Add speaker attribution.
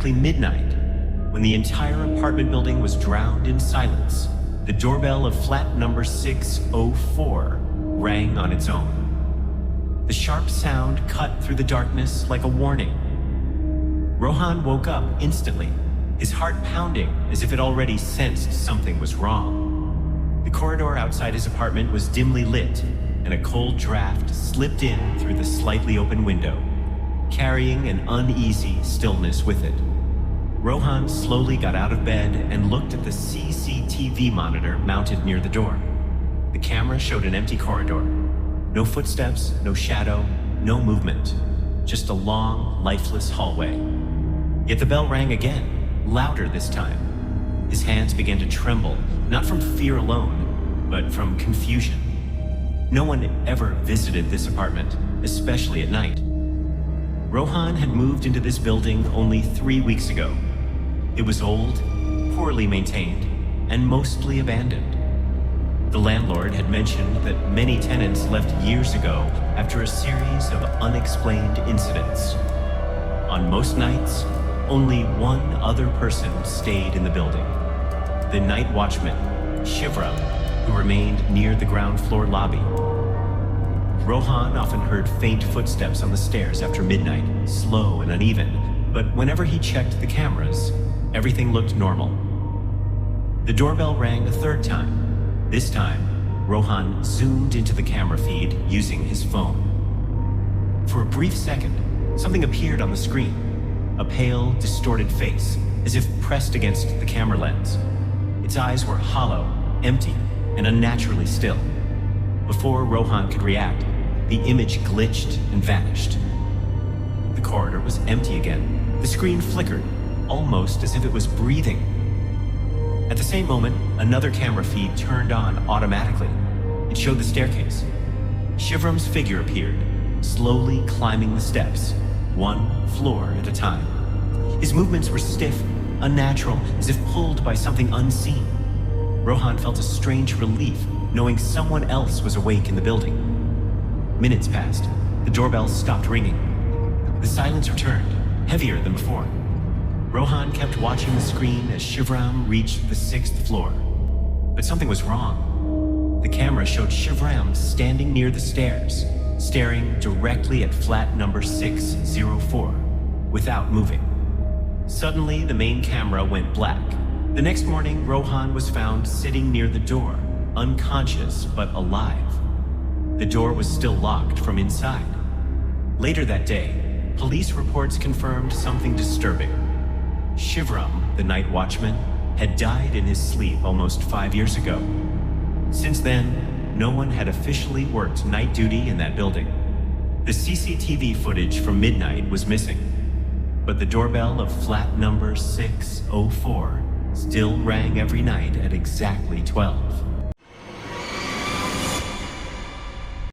Speaker 1: exactly midnight, when the entire apartment building was drowned in silence, the doorbell of flat number 604 rang on its own. The sharp sound cut through the darkness like a warning. Rohan woke up instantly, his heart pounding as if it already sensed something was wrong. The corridor outside his apartment was dimly lit, and a cold draft slipped in through the slightly open window, carrying an uneasy stillness with it. Rohan slowly got out of bed and looked at the CCTV monitor mounted near the door. The camera showed an empty corridor. No footsteps, no shadow, no movement. Just a long, lifeless hallway. Yet the bell rang again, louder this time. His hands began to tremble, not from fear alone, but from confusion. No one ever visited this apartment, especially at night. Rohan had moved into this building only 3 weeks ago. It was old, poorly maintained, and mostly abandoned. The landlord had mentioned that many tenants left years ago after a series of unexplained incidents. On most nights, only one other person stayed in the building. The night watchman, Shivram, who remained near the ground floor lobby. Rohan often heard faint footsteps on the stairs after midnight, slow and uneven, but whenever he checked the cameras, everything looked normal. The doorbell rang a third time. This time, Rohan zoomed into the camera feed using his phone. For a brief second, something appeared on the screen, a pale, distorted face, as if pressed against the camera lens. Its eyes were hollow, empty, and unnaturally still. Before Rohan could react, the image glitched and vanished. The corridor was empty again. The screen flickered, almost as if it was breathing. At the same moment, another camera feed turned on automatically. It showed the staircase. Shivram's figure appeared, slowly climbing the steps, one floor at a time. His movements were stiff, unnatural, as if pulled by something unseen. Rohan felt a strange relief, knowing someone else was awake in the building. Minutes passed. The doorbell stopped ringing. The silence returned, heavier than before. Rohan kept watching the screen as Shivram reached the 6th floor. But something was wrong. The camera showed Shivram standing near the stairs, staring directly at flat number 604, without moving. Suddenly, the main camera went black. The next morning, Rohan was found sitting near the door, unconscious but alive. The door was still locked from inside. Later that day, police reports confirmed something disturbing. Shivram, the night watchman, had died in his sleep almost 5 years ago. Since then, no one had officially worked night duty in that building. The CCTV footage from midnight was missing, but the doorbell of flat number 604 still rang every night at exactly 12.